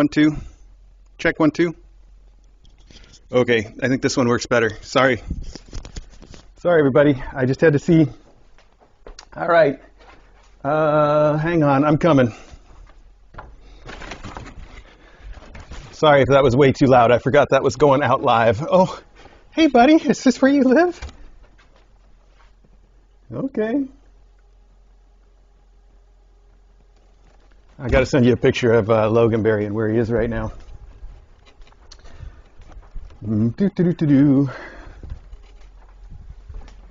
1, 2. Check 1, 2. Okay, I think this one works better. Sorry. Sorry, everybody. I just had to see. All right. Hang on. I'm coming. Sorry if that was way too loud. I forgot that was going out live. Oh, hey, buddy. Is this where you live? Okay. I got to send you a picture of Loganberry and where he is right now.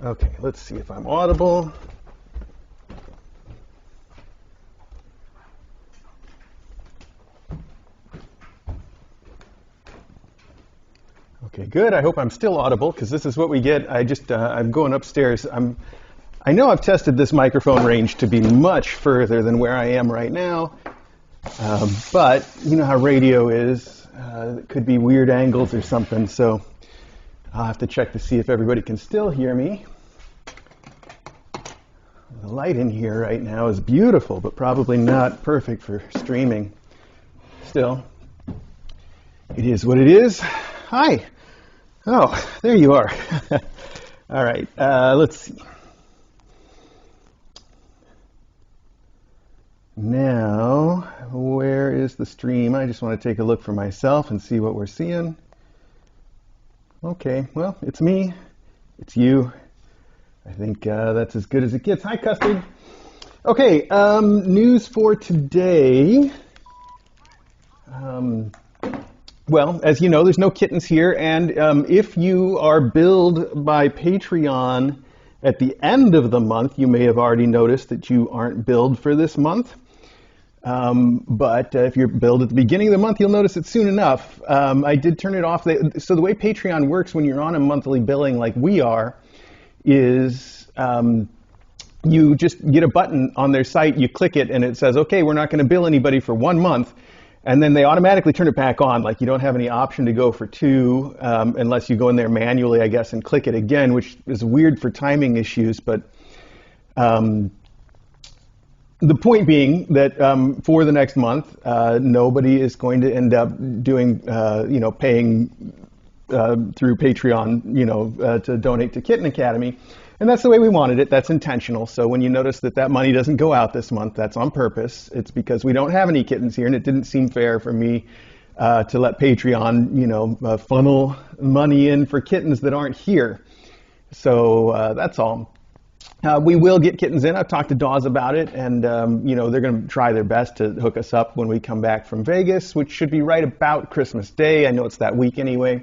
Okay, let's see if I'm audible. Okay, good. I hope I'm still audible because this is what we get. I'm going upstairs. I know I've tested this microphone range to be much further than where I am right now, but you know how radio is. It could be weird angles or something, so I'll have to check to see if everybody can still hear me. The light in here right now is beautiful, but probably not perfect for streaming. Still, it is what it is. Hi. Oh, there you are. All right, let's see. Now, where is the stream? I just want to take a look for myself and see what we're seeing. Okay, well, it's me. It's you. I think that's as good as it gets. Hi, Custard. Okay, news for today. Well, as you know, there's no kittens here, and if you are billed by Patreon at the end of the month, you may have already noticed that you aren't billed for this month. But if you're billed at the beginning of the month, you'll notice it soon enough. I did turn it off. So the way Patreon works when you're on a monthly billing like we are is you just get a button on their site, you click it, and it says, okay, we're not going to bill anybody for 1 month. And then they automatically turn it back on. Like you don't have any option to go for 2 unless you go in there manually, I guess, and click it again, which is weird for timing issues. But the point being that for the next month, nobody is going to end up doing, paying through Patreon, to donate to Kitten Academy. And that's the way we wanted it. That's intentional. So when you notice that money doesn't go out this month, that's on purpose. It's because we don't have any kittens here, and it didn't seem fair for me to let Patreon, funnel money in for kittens that aren't here. So that's all. We will get kittens in. I've talked to Dawes about it, and they're going to try their best to hook us up when we come back from Vegas, which should be right about Christmas Day. I know it's that week anyway.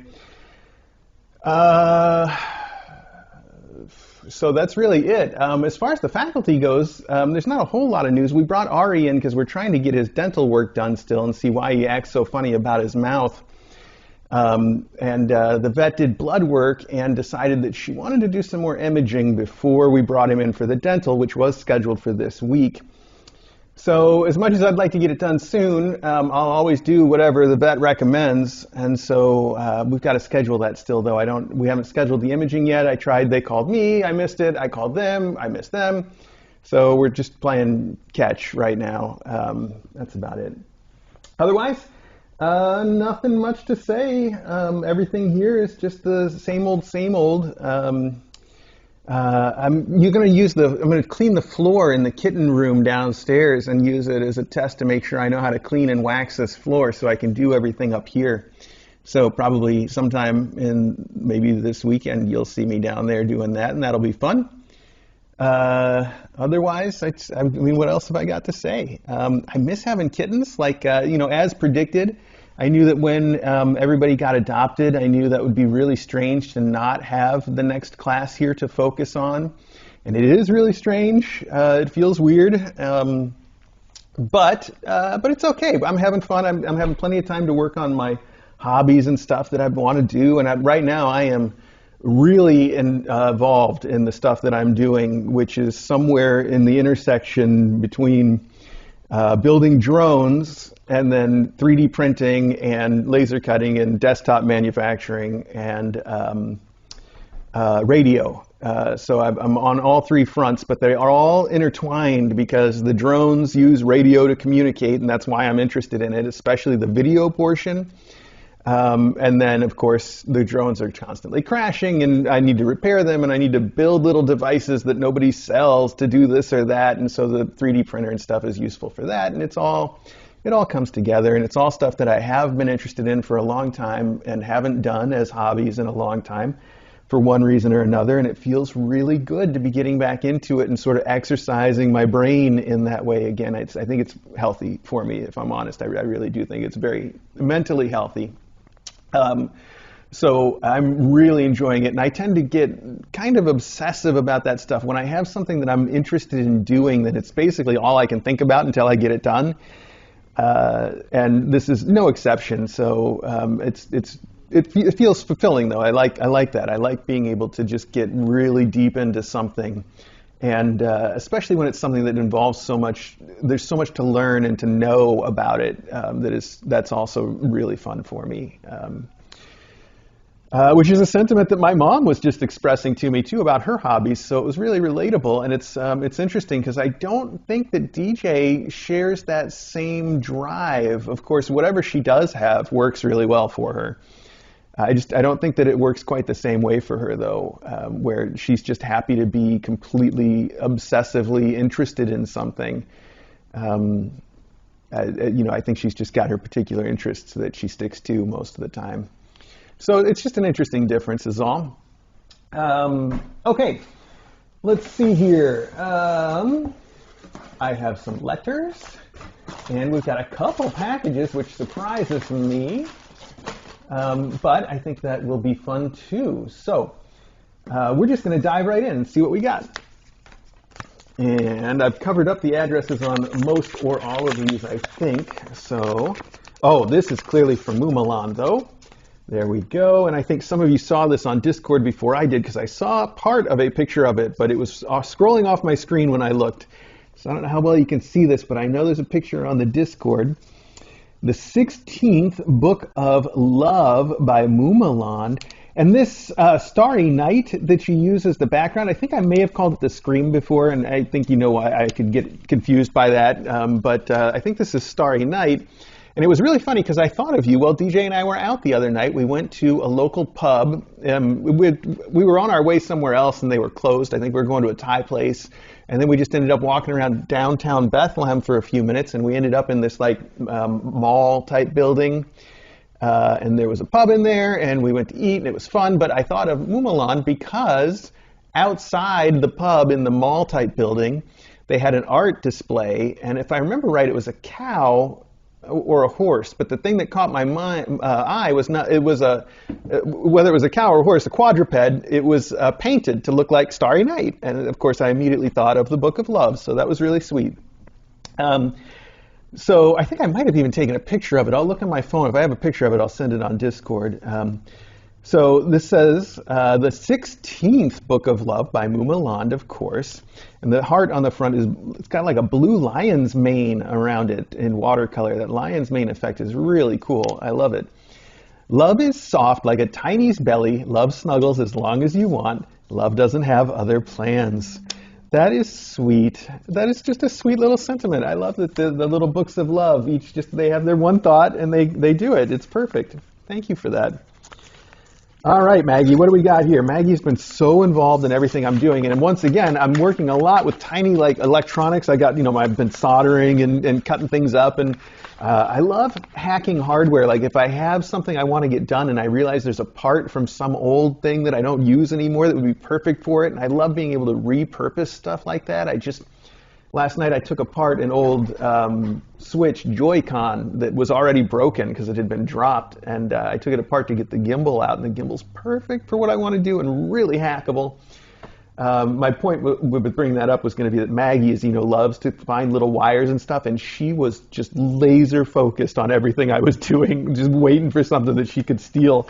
So that's really it. As far as the faculty goes, there's not a whole lot of news. We brought Ari in because we're trying to get his dental work done still and see why he acts so funny about his mouth. The vet did blood work and decided that she wanted to do some more imaging before we brought him in for the dental, which was scheduled for this week. So as much as I'd like to get it done soon, I'll always do whatever the vet recommends. And so we've got to schedule that still, though. We haven't scheduled the imaging yet. I tried. They called me. I missed it. I called them. I missed them. So we're just playing catch right now. That's about it. Otherwise, nothing much to say. Everything here is just the same old, same old. I'm going to clean the floor in the kitten room downstairs and use it as a test to make sure I know how to clean and wax this floor so I can do everything up here. So probably sometime in maybe this weekend you'll see me down there doing that, and that'll be fun. Otherwise, what else have I got to say? I miss having kittens, as predicted. I knew that when everybody got adopted, I knew that would be really strange to not have the next class here to focus on. And it is really strange. It feels weird. But it's okay. I'm having fun. I'm having plenty of time to work on my hobbies and stuff that I want to do. And right now I am really involved in the stuff that I'm doing, which is somewhere in the intersection between building drones and then 3D printing and laser cutting and desktop manufacturing and radio. So I'm on all three fronts, but they are all intertwined because the drones use radio to communicate, and that's why I'm interested in it, especially the video portion. And then, of course, the drones are constantly crashing, and I need to repair them, and I need to build little devices that nobody sells to do this or that, and so the 3D printer and stuff is useful for that, and it all comes together, and it's all stuff that I have been interested in for a long time and haven't done as hobbies in a long time for one reason or another, and it feels really good to be getting back into it and sort of exercising my brain in that way again. I think it's healthy for me, if I'm honest. I really do think it's very mentally healthy. So I'm really enjoying it, and I tend to get kind of obsessive about that stuff. When I have something that I'm interested in doing, that it's basically all I can think about until I get it done, and this is no exception. So it feels fulfilling, though. I like that. I like being able to just get really deep into something, and especially when it's something that involves so much. There's so much to learn and to know about it. That's also really fun for me. Which is a sentiment that my mom was just expressing to me too about her hobbies. So it was really relatable, and it's interesting because I don't think that DJ shares that same drive. Of course, whatever she does have works really well for her. I don't think that it works quite the same way for her, though, where she's just happy to be completely obsessively interested in something. I think she's just got her particular interests that she sticks to most of the time. So it's just an interesting difference is all. Okay, let's see here. I have some letters, and we've got a couple packages, which surprises me. But I think that will be fun too. So we're just going to dive right in and see what we got. And I've covered up the addresses on most or all of these, I think. So, this is clearly from Mumalond, though. There we go. And I think some of you saw this on Discord before I did, because I saw part of a picture of it, but it was scrolling off my screen when I looked. So I don't know how well you can see this, but I know there's a picture on the Discord. The 16th Book of Love by Mumalond. And this starry night that you use as the background, I think I may have called it the scream before, and I think you know why I could get confused by that. But I think this is Starry Night. And it was really funny because I thought of you. Well, DJ and I were out the other night. We went to a local pub. We were on our way somewhere else, and they were closed. I think we were going to a Thai place. And then we just ended up walking around downtown Bethlehem for a few minutes, and we ended up in this mall-type building. And there was a pub in there, and we went to eat, and it was fun. But I thought of Mumalond because outside the pub in the mall-type building, they had an art display. And if I remember right, it was a cow or a horse, but the thing that caught my eye was not, it was whether it was a cow or a horse, a quadruped, it was painted to look like Starry Night. And of course, I immediately thought of the Book of Love, so that was really sweet. So I think I might have even taken a picture of it. I'll look on my phone. If I have a picture of it, I'll send it on Discord. So this says, the 16th Book of Love by Mumalond, of course. And the heart on the front it's got like a blue lion's mane around it in watercolor. That lion's mane effect is really cool. I love it. Love is soft like a tiny's belly. Love snuggles as long as you want. Love doesn't have other plans. That is sweet. That is just a sweet little sentiment. I love that the little books of love, they have their one thought and they do it. It's perfect. Thank you for that. All right, Maggie, what do we got here? Maggie's been so involved in everything I'm doing, and once again, I'm working a lot with tiny electronics. I've been soldering and cutting things up, and I love hacking hardware. Like if I have something I want to get done and I realize there's a part from some old thing that I don't use anymore that would be perfect for it, and I love being able to repurpose stuff like that. Last night I took apart an old Switch Joy-Con that was already broken because it had been dropped, and I took it apart to get the gimbal out, and the gimbal's perfect for what I want to do and really hackable. My point with bringing that up was going to be that Maggie, as you know, loves to find little wires and stuff, and she was just laser focused on everything I was doing, just waiting for something that she could steal.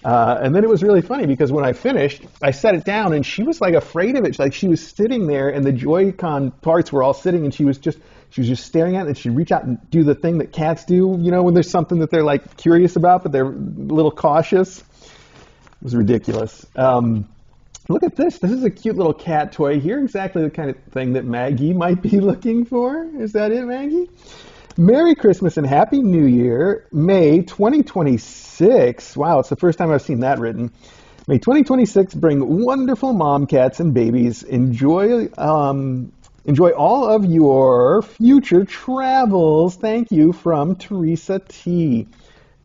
And then it was really funny because when I finished, I set it down and she was like afraid of it. Like she was sitting there and the Joy-Con parts were all sitting and she was just staring at it, and she'd reach out and do the thing that cats do, when there's something that they're curious about, but they're a little cautious. It was ridiculous. Look at this. This is a cute little cat toy here. Exactly the kind of thing that Maggie might be looking for. Is that it, Maggie? Merry Christmas and Happy New Year, May 2026. Wow, it's the first time I've seen that written. May 2026 bring wonderful mom cats and babies. Enjoy all of your future travels. Thank you from Teresa T.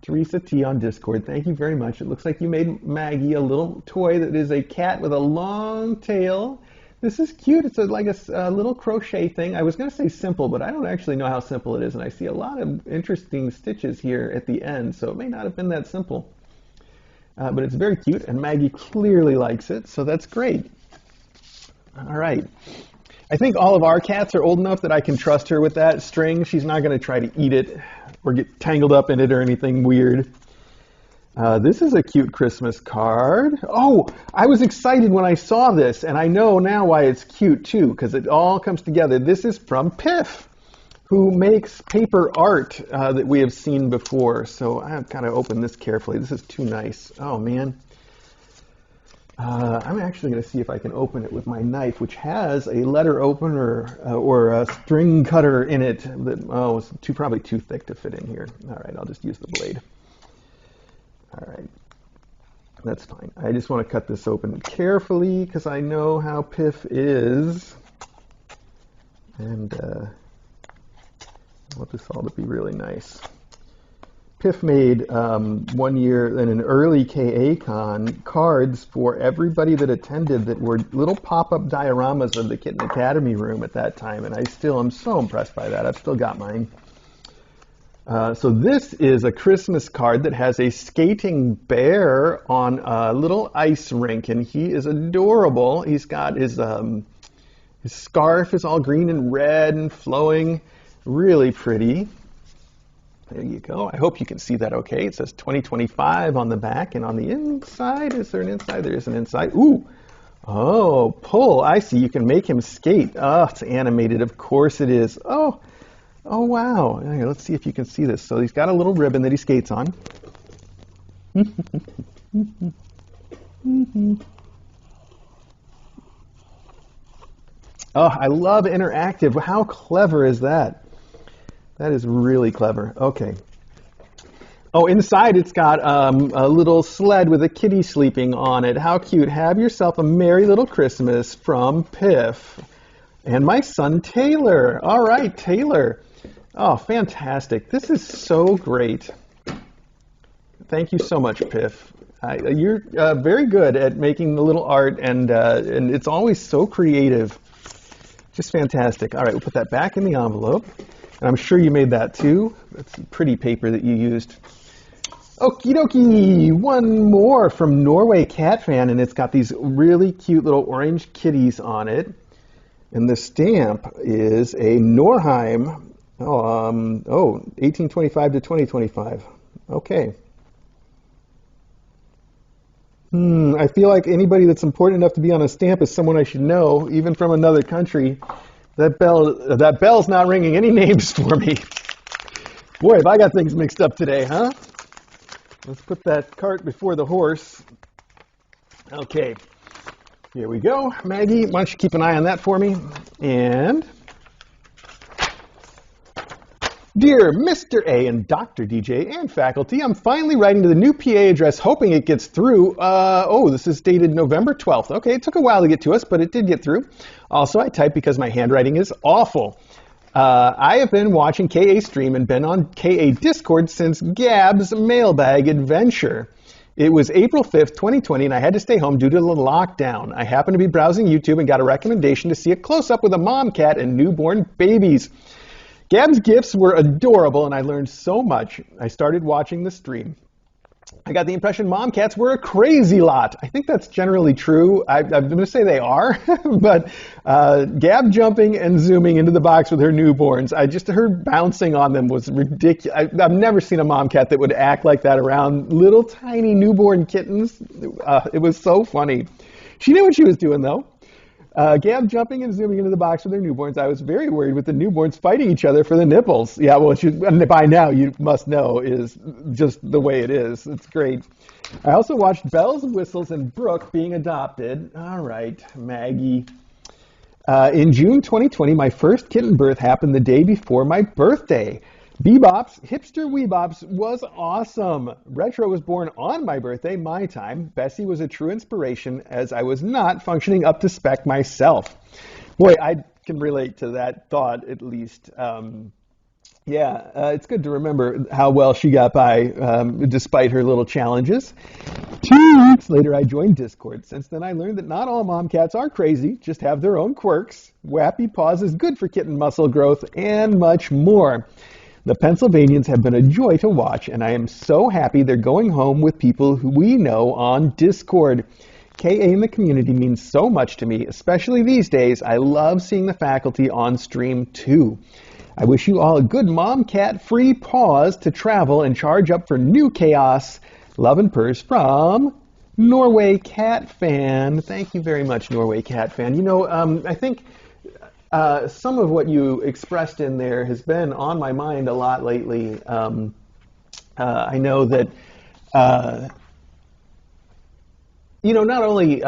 Teresa T on Discord. Thank you very much. It looks like you made Maggie a little toy that is a cat with a long tail. This is cute. It's like a little crochet thing. I was going to say simple, but I don't actually know how simple it is, and I see a lot of interesting stitches here at the end, so it may not have been that simple. But it's very cute, and Maggie clearly likes it, so that's great. All right. I think all of our cats are old enough that I can trust her with that string. She's not going to try to eat it or get tangled up in it or anything weird. This is a cute Christmas card. Oh, I was excited when I saw this, and I know now why it's cute too, because it all comes together. This is from Piff, who makes paper art that we have seen before. So I've got to open this carefully. This is too nice. Oh, man. I'm actually going to see if I can open it with my knife, which has a letter opener or a string cutter in it. That, it's probably too thick to fit in here. All right, I'll just use the blade. All right, that's fine. I just want to cut this open carefully because I know how Piff is. And I want this all to be really nice. Piff made one year in an early KA-Con cards for everybody that attended that were little pop-up dioramas of the Kitten Academy room at that time, and I still am so impressed by that. I've still got mine. So this is a Christmas card that has a skating bear on a little ice rink, and he is adorable. He's got his scarf is all green and red and flowing, really pretty. There you go. I hope you can see that okay. It says 2025 on the back, and on the inside, is there an inside? There is an inside. Ooh. Oh, pull. I see. You can make him skate. Oh, it's animated. Of course it is. Oh, wow. Here, let's see if you can see this. So he's got a little ribbon that he skates on. Oh, I love interactive. How clever is that? That is really clever. Okay. Oh, inside it's got a little sled with a kitty sleeping on it. How cute. Have yourself a merry little Christmas from Piff. And my son Taylor. All right, Taylor. Oh, fantastic. This is so great. Thank you so much, Piff. You're very good at making the little art, and it's always so creative. Just fantastic. All right, we'll put that back in the envelope. And I'm sure you made that too. That's pretty paper that you used. Okie dokie, one more from NorwayCatfan, and it's got these really cute little orange kitties on it. And the stamp is a Norheim, 1825 to 2025. Okay. I feel like anybody that's important enough to be on a stamp is someone I should know, even from another country. That bell's not ringing any names for me. Boy, have I got things mixed up today, huh? Let's put that cart before the horse. Okay, here we go. Maggie, why don't you keep an eye on that for me? And dear Mr. A and Dr. DJ and faculty, I'm finally writing to the new PA address, hoping it gets through. This is dated November 12th. Okay, it took a while to get to us, but it did get through. Also, I typed because my handwriting is awful. I have been watching KA stream and been on KA Discord since Gab's Mailbag adventure. It was April 5th, 2020, and I had to stay home due to the lockdown. I happened to be browsing YouTube and got a recommendation to see a close-up with a mom cat and newborn babies. Gab's gifts were adorable, and I learned so much. I started watching the stream. I got the impression mom cats were a crazy lot. I think that's generally true. I'm going to say they are, but Gab jumping and zooming into the box with her newborns, her bouncing on them was ridiculous. I've never seen a mom cat that would act like that around little tiny newborn kittens. It was so funny. She knew what she was doing, though. Gab jumping and zooming into the box with their newborns. I was very worried with the newborns fighting each other for the nipples. Yeah, well, and by now you must know is just the way it is. It's great. I also watched Bells, Whistles, and Brooke being adopted. All right, Maggie. In June 2020, my first kitten birth happened the day before my birthday. Bebops, Hipster Weebops was awesome. Retro was born on my birthday, my time. Bessie was a true inspiration as I was not functioning up to spec myself. Boy, I can relate to that thought at least. It's good to remember how well she got by despite her little challenges. 2 weeks later, I joined Discord. Since then, I learned that not all mom cats are crazy, just have their own quirks. Wappy paws is good for kitten muscle growth, and much more. The Pennsylvanians have been a joy to watch, and I am so happy they're going home with people who we know on Discord. KA in the community means so much to me, especially these days. I love seeing the faculty on stream, too. I wish you all a good mom cat free pause to travel and charge up for new chaos. Love and purrs from NorwayCatfan. Thank you very much, NorwayCatfan. You know, I think some of what you expressed in there has been on my mind a lot lately. I know that, not only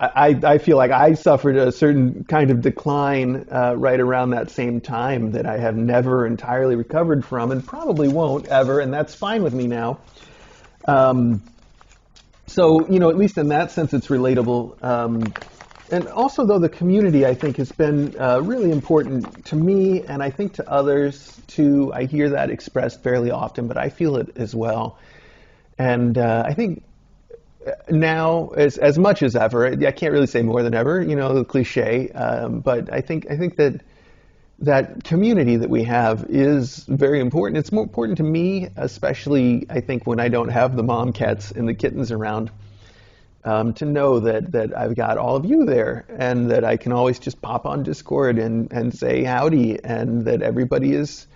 I feel like I suffered a certain kind of decline right around that same time that I have never entirely recovered from and probably won't ever, and that's fine with me now. So, at least in that sense, it's relatable. And also, though, the community, I think, has been really important to me, and I think to others, too. I hear that expressed fairly often, but I feel it as well. And I think now, as much as ever, I can't really say more than ever, the cliche, but I think that community that we have is very important. It's more important to me, especially, I think, when I don't have the mom cats and the kittens around, to know that I've got all of you there and that I can always just pop on Discord and say howdy and that everybody is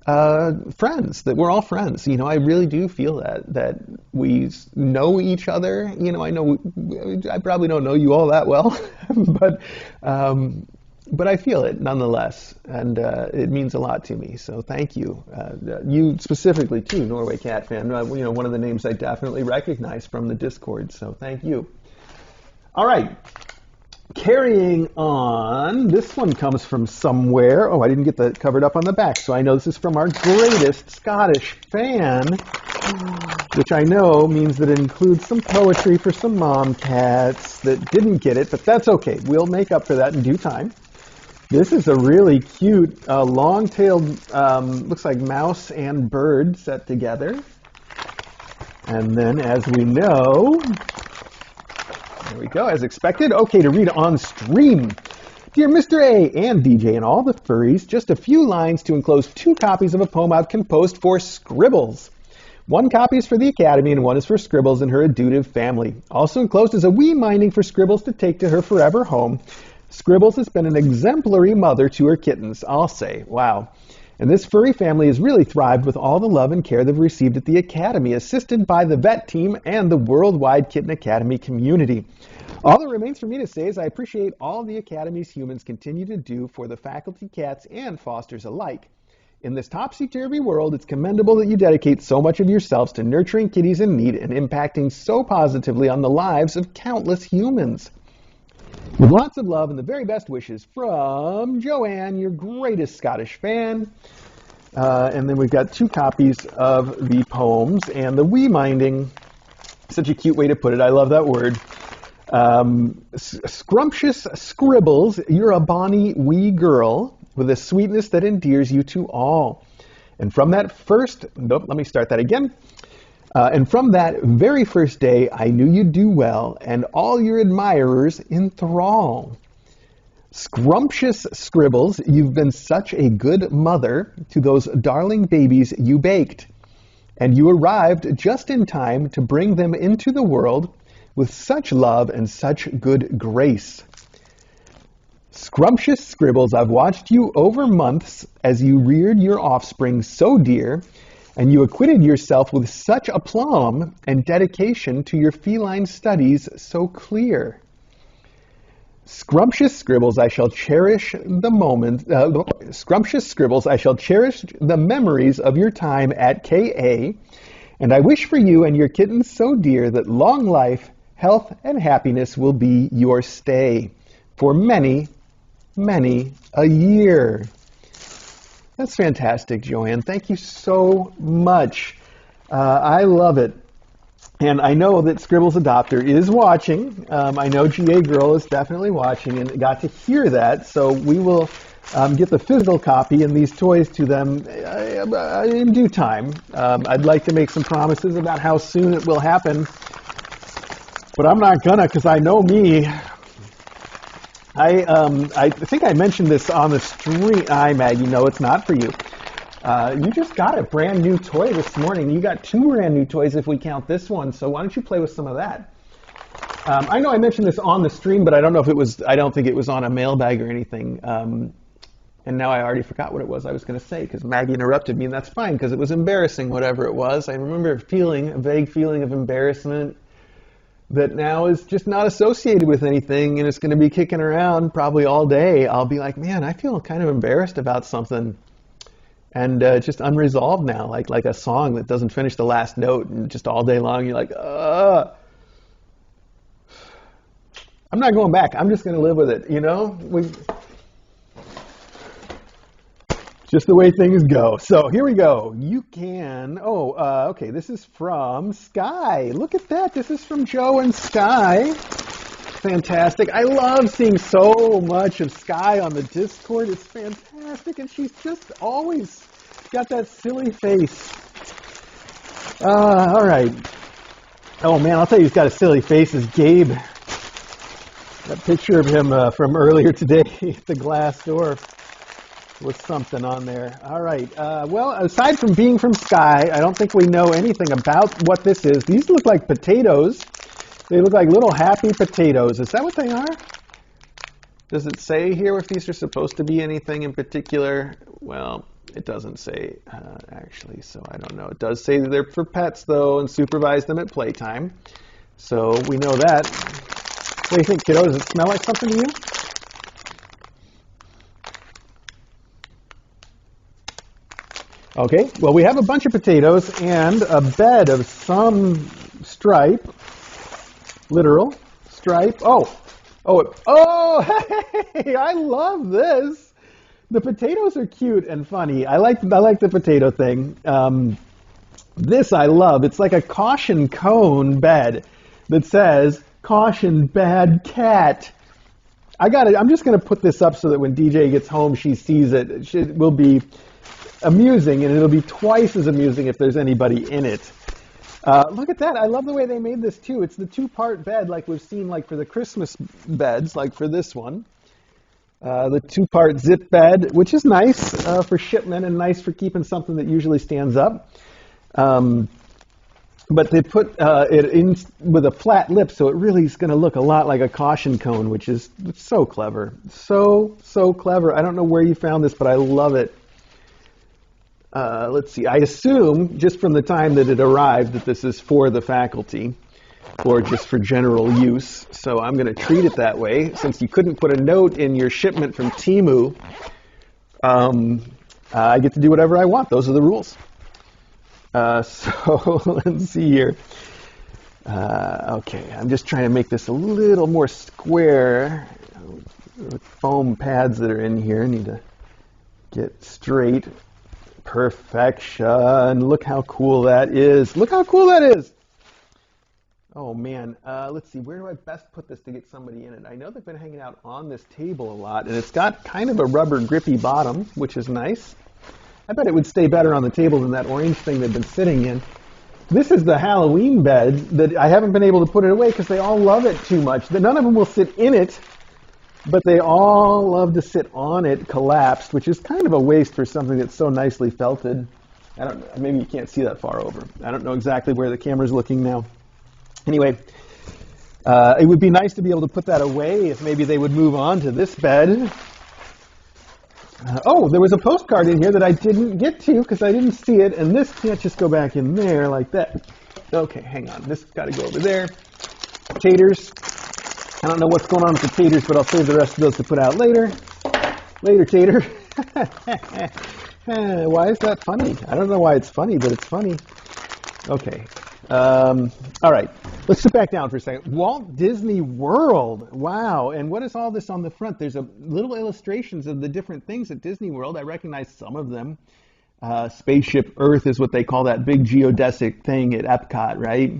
friends, that we're all friends. I really do feel that we know each other. I probably don't know you all that well, but I feel it nonetheless, and it means a lot to me. So thank you. You specifically too, NorwayCatfan. One of the names I definitely recognize from the Discord. So thank you. All right. Carrying on, this one comes from somewhere. Oh, I didn't get that covered up on the back, so I know this is from our greatest Scottish fan, which I know means that it includes some poetry for some mom cats that didn't get it, but that's okay. We'll make up for that in due time. This is a really cute, long-tailed, looks like mouse and bird set together. And then, as we know, there we go, as expected. Okay, to read on stream. Dear Mr. A and DJ and all the furries, just a few lines to enclose 2 copies of a poem I've composed for Scribbles. 1 copy is for the Academy and 1 is for Scribbles and her adutive family. Also enclosed is a wee minding for Scribbles to take to her forever home. Scribbles has been an exemplary mother to her kittens, I'll say. Wow. And this furry family has really thrived with all the love and care they've received at the Academy, assisted by the vet team and the worldwide Kitten Academy community. All that remains for me to say is I appreciate all the Academy's humans continue to do for the faculty cats and fosters alike. In this topsy-turvy world, it's commendable that you dedicate so much of yourselves to nurturing kitties in need and impacting so positively on the lives of countless humans. With lots of love and the very best wishes from Joanne, your greatest Scottish fan. And then we've got 2 copies of the poems and the wee minding. Such a cute way to put it. I love that word. Scrumptious Scribbles, you're a bonny wee girl with a sweetness that endears you to all. And from that and from that very first day, I knew you'd do well, and all your admirers enthrall. Scrumptious Scribbles, you've been such a good mother to those darling babies you baked, and you arrived just in time to bring them into the world with such love and such good grace. Scrumptious Scribbles, I've watched you over months as you reared your offspring so dear, and you acquitted yourself with such aplomb and dedication to your feline studies so clear. Scrumptious scribbles, I shall cherish the moment. Scrumptious scribbles, I shall cherish the memories of your time at KA, and I wish for you and your kittens so dear that long life, health, and happiness will be your stay for many, many a year. That's fantastic, Joanne. Thank you so much. I love it. And I know that Scribbles Adopter is watching. I know GA Girl is definitely watching and got to hear that. So we will get the physical copy and these toys to them in due time. I'd like to make some promises about how soon it will happen. But I'm not gonna, because I know me. I think I mentioned this on the stream. Maggie, no, it's not for you. You just got a brand new toy this morning. You got 2 brand new toys if we count this one. So why don't you play with some of that? I know I mentioned this on the stream, but I don't know if it was. I don't think it was on a mailbag or anything. And now I already forgot what it was I was going to say because Maggie interrupted me, and that's fine because it was embarrassing, whatever it was. I remember feeling a vague feeling of embarrassment that now is just not associated with anything, and it's going to be kicking around probably all day. I'll be like, man, I feel kind of embarrassed about something, and just unresolved now, like a song that doesn't finish the last note, and just all day long you're like, I'm not going back. I'm just going to live with it, you know? Just the way things go. So here we go. You can, okay, this is from Sky. Look at that. This is from Joe and Sky. Fantastic. I love seeing so much of Sky on the Discord. It's fantastic. And she's just always got that silly face. All right. Oh, man, I'll tell you who's got a silly face is Gabe. That picture of him from earlier today at the glass door was something on there. All right. Well, aside from being from Sky, I don't think we know anything about what this is. These look like potatoes. They look like little happy potatoes. Is that what they are? Does it say here if these are supposed to be anything in particular? Well, it doesn't say, actually, so I don't know. It does say that they're for pets, though, and supervise them at playtime. So we know that. What do you think, kiddo? Does it smell like something to you? Okay, well, we have a bunch of potatoes and a bed of some stripe, literal stripe. Oh, hey, I love this. The potatoes are cute and funny. I like the potato thing. This I love. It's like a caution cone bed that says, "Caution, bad cat." I'm just going to put this up so that when DJ gets home, she sees it. It will be amusing, and it'll be twice as amusing if there's anybody in it. Look at that. I love the way they made this, too. It's the 2-part bed like we've seen like for the Christmas beds, like for this one. The 2-part zip bed, which is nice for shipment and nice for keeping something that usually stands up. But they put it in with a flat lip, so it really is going to look a lot like a caution cone, which is so clever. So clever. I don't know where you found this, but I love it. Let's see. I assume, just from the time that it arrived, that this is for the faculty or just for general use. So I'm going to treat it that way. Since you couldn't put a note in your shipment from Temu, I get to do whatever I want. Those are the rules. So let's see here. Okay, I'm just trying to make this a little more square. The foam pads that are in here I need to get straight. Perfection. Look how cool that is. Look how cool that is. Oh, man. Let's see. Where do I best put this to get somebody in it? I know they've been hanging out on this table a lot, and it's got kind of a rubber grippy bottom, which is nice. I bet it would stay better on the table than that orange thing they've been sitting in. This is the Halloween bed that I haven't been able to put it away because they all love it too much. None of them will sit in it, but they all love to sit on it collapsed, which is kind of a waste for something that's so nicely felted. I don't know, maybe you can't see that far over. I don't know exactly where the camera's looking now. Anyway, it would be nice to be able to put that away if maybe they would move on to this bed. There was a postcard in here that I didn't get to because I didn't see it, and this can't just go back in there like that. Okay, hang on. This has got to go over there. Taters. I don't know what's going on with the taters, but I'll save the rest of those to put out later. Later, tater. Why is that funny? I don't know why it's funny, but it's funny. Okay. All right. Let's sit back down for a second. Walt Disney World. Wow. And what is all this on the front? There's a little illustrations of the different things at Disney World. I recognize some of them. Spaceship Earth is what they call that big geodesic thing at Epcot, right?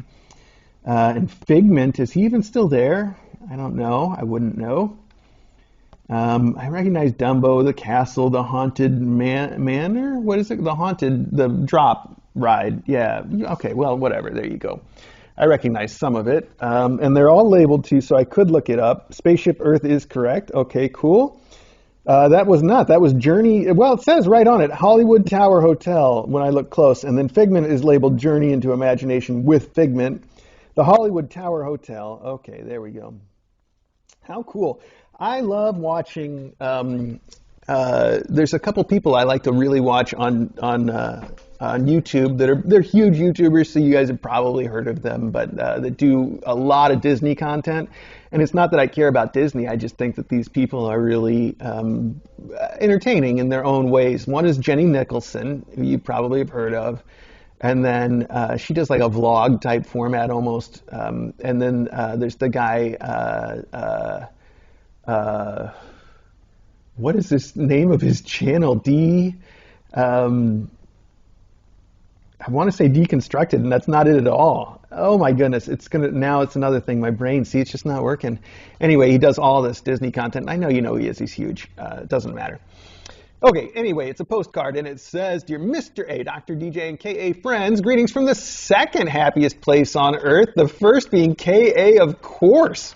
And Figment, is he even still there? I don't know. I wouldn't know. I recognize Dumbo, the castle, the haunted manor. What is it? The drop ride. Yeah. Okay. Well, whatever. There you go. I recognize some of it. And they're all labeled too, so I could look it up. Spaceship Earth is correct. Okay, cool. That was not. That was Journey. Well, it says right on it, Hollywood Tower Hotel when I look close. And then Figment is labeled Journey into Imagination with Figment. The Hollywood Tower Hotel. Okay, there we go. How cool. I love watching, there's a couple people I like to really watch on YouTube they're huge YouTubers, so you guys have probably heard of them, but that do a lot of Disney content. And it's not that I care about Disney, I just think that these people are really entertaining in their own ways. One is Jenny Nicholson, who you probably have heard of. And then she does like a vlog type format almost. And then there's the guy, what is this name of his channel? I want to say Deconstructed, and that's not it at all. Oh my goodness, now it's another thing. My brain, see, it's just not working. Anyway, he does all this Disney content. I know you know he is. He's huge. It doesn't matter. Okay, anyway, it's a postcard, and it says, Dear Mr. A, Dr. DJ, and KA friends, greetings from the second happiest place on Earth, the first being KA, of course.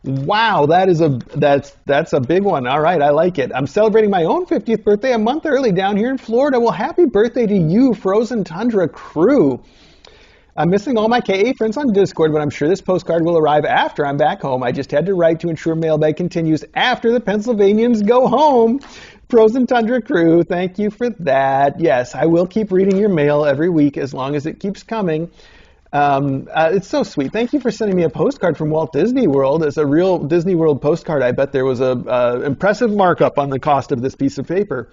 Wow, that's a big one. All right, I like it. I'm celebrating my own 50th birthday a month early down here in Florida. Well, happy birthday to you, Frozen Tundra Crew. I'm missing all my KA friends on Discord, but I'm sure this postcard will arrive after I'm back home. I just had to write to ensure Mailbag continues after the Pennsylvanians go home. Frozen Tundra Crew, thank you for that. Yes, I will keep reading your mail every week as long as it keeps coming. It's so sweet. Thank you for sending me a postcard from Walt Disney World. As a real Disney World postcard, I bet there was a impressive markup on the cost of this piece of paper.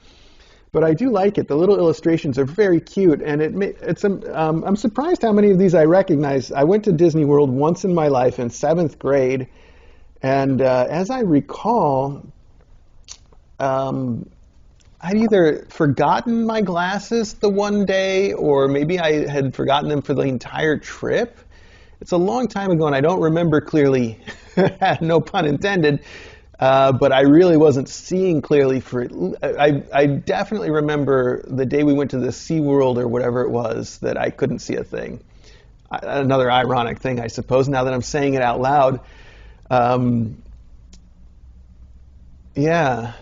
But I do like it. The little illustrations are very cute, and I'm surprised how many of these I recognize. I went to Disney World once in my life in 7th grade, and as I recall, I'd either forgotten my glasses the one day, or maybe I had forgotten them for the entire trip. It's a long time ago, and I don't remember clearly, no pun intended, but I really wasn't seeing clearly for it. I definitely remember the day we went to the SeaWorld or whatever it was that I couldn't see a thing. Another ironic thing, I suppose, now that I'm saying it out loud. Yeah.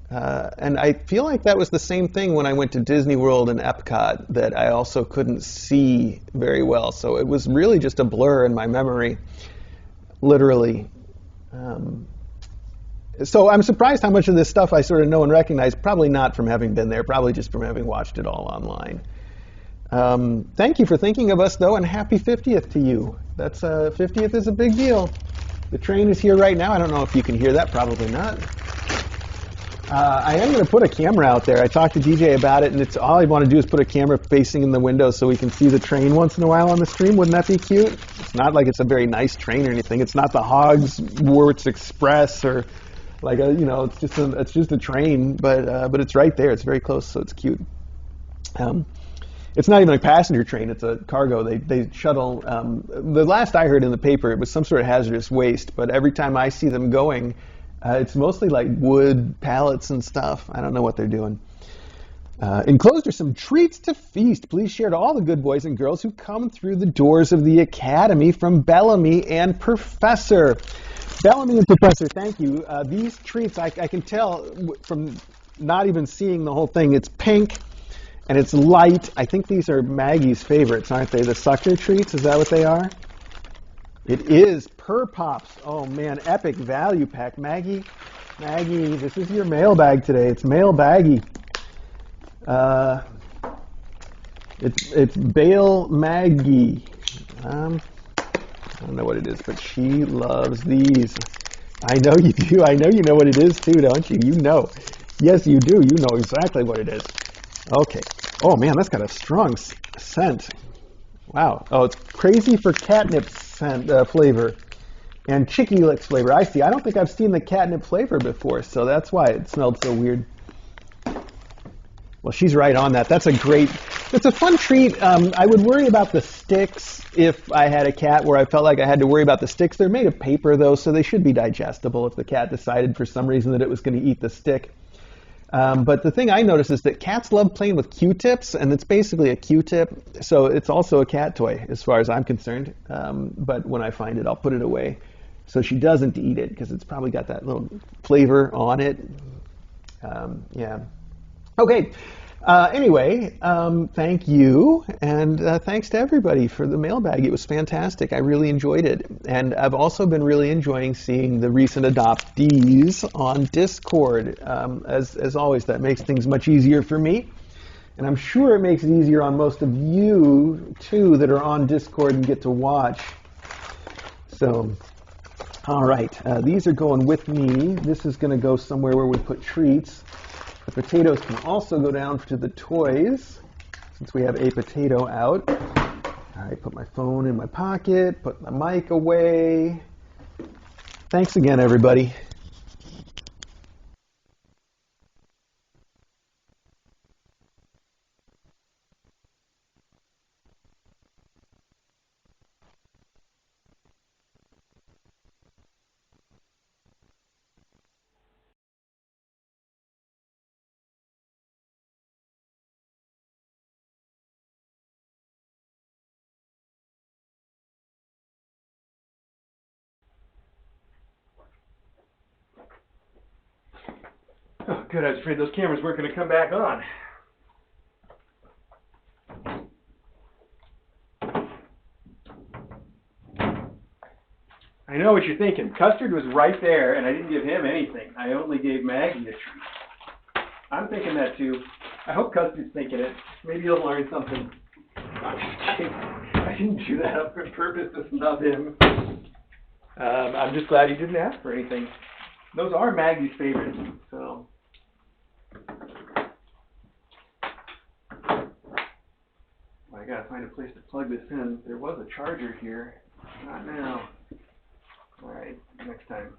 And I feel like that was the same thing when I went to Disney World and Epcot, that I also couldn't see very well. So it was really just a blur in my memory, literally. So I'm surprised how much of this stuff I sort of know and recognize, probably not from having been there, probably just from having watched it all online. Thank you for thinking of us, though, and happy 50th to you. 50th is a big deal. The train is here right now. I don't know if you can hear that, probably not. I am going to put a camera out there. I talked to DJ about it, and it's all I want to do is put a camera facing in the window so we can see the train once in a while on the stream. Wouldn't that be cute? It's not like it's a very nice train or anything. It's not the Hogsworth Express or like it's just a train, but it's right there. It's very close, so it's cute. It's not even a passenger train. It's a cargo. They shuttle. The last I heard in the paper, it was some sort of hazardous waste, but every time I see them going, it's mostly like wood pallets and stuff. I don't know what they're doing. Enclosed are some treats to feast. Please share to all the good boys and girls who come through the doors of the Academy from Belimmy and Professor. Belimmy and Professor, thank you. These treats, I can tell from not even seeing the whole thing, it's pink and it's light. I think these are Maggie's favorites, aren't they? The sucker treats, is that what they are? It is Purr Pops. Oh man, epic value pack. Maggie, this is your mailbag today. It's Mailbaggy. It's Bale Maggie. I don't know what it is, but she loves these. I know you do. I know you know what it is too, don't you? You know. Yes, you do. You know exactly what it is. Okay. Oh man, that's got a strong scent. Wow. Oh, it's crazy for catnip scent flavor and Chicky Licks flavor. I see. I don't think I've seen the catnip flavor before, so that's why it smelled so weird. Well, she's right on that. That's a fun treat. I would worry about the sticks if I had a cat where I felt like I had to worry about the sticks. They're made of paper though, so they should be digestible if the cat decided for some reason that it was going to eat the stick. But the thing I noticed is that cats love playing with Q-tips, and it's basically a Q-tip, so it's also a cat toy as far as I'm concerned. But when I find it, I'll put it away so she doesn't eat it because it's probably got that little flavor on it. Yeah. Okay. Anyway, thank you, and thanks to everybody for the mailbag. It was fantastic. I really enjoyed it. And I've also been really enjoying seeing the recent adoptees on Discord. As always, that makes things much easier for me. And I'm sure it makes it easier on most of you, too, that are on Discord and get to watch. So, all right, these are going with me. This is going to go somewhere where we put treats. The potatoes can also go down to the toys, since we have a potato out. All right, put my phone in my pocket, put my mic away. Thanks again, everybody. Oh, good. I was afraid those cameras weren't going to come back on. I know what you're thinking. Custard was right there, and I didn't give him anything. I only gave Maggie a treat. I'm thinking that, too. I hope Custard's thinking it. Maybe he'll learn something. I'm just kidding. I didn't do that on purpose to snub him. I'm just glad he didn't ask for anything. Those are Maggie's favorites, so... I gotta find a place to plug this in. There was a charger here. Not now. Alright, next time.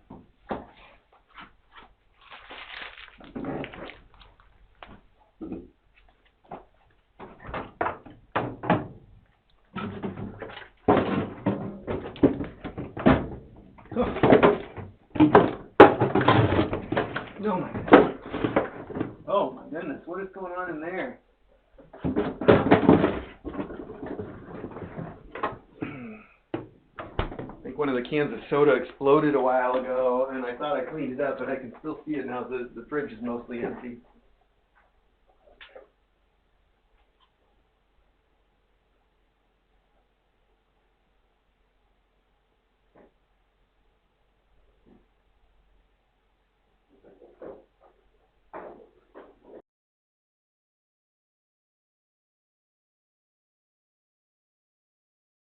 Oh my goodness. Oh my goodness, what is going on in there? I think one of the cans of soda exploded a while ago, and I thought I cleaned it up, but I can still see it now. The fridge is mostly empty.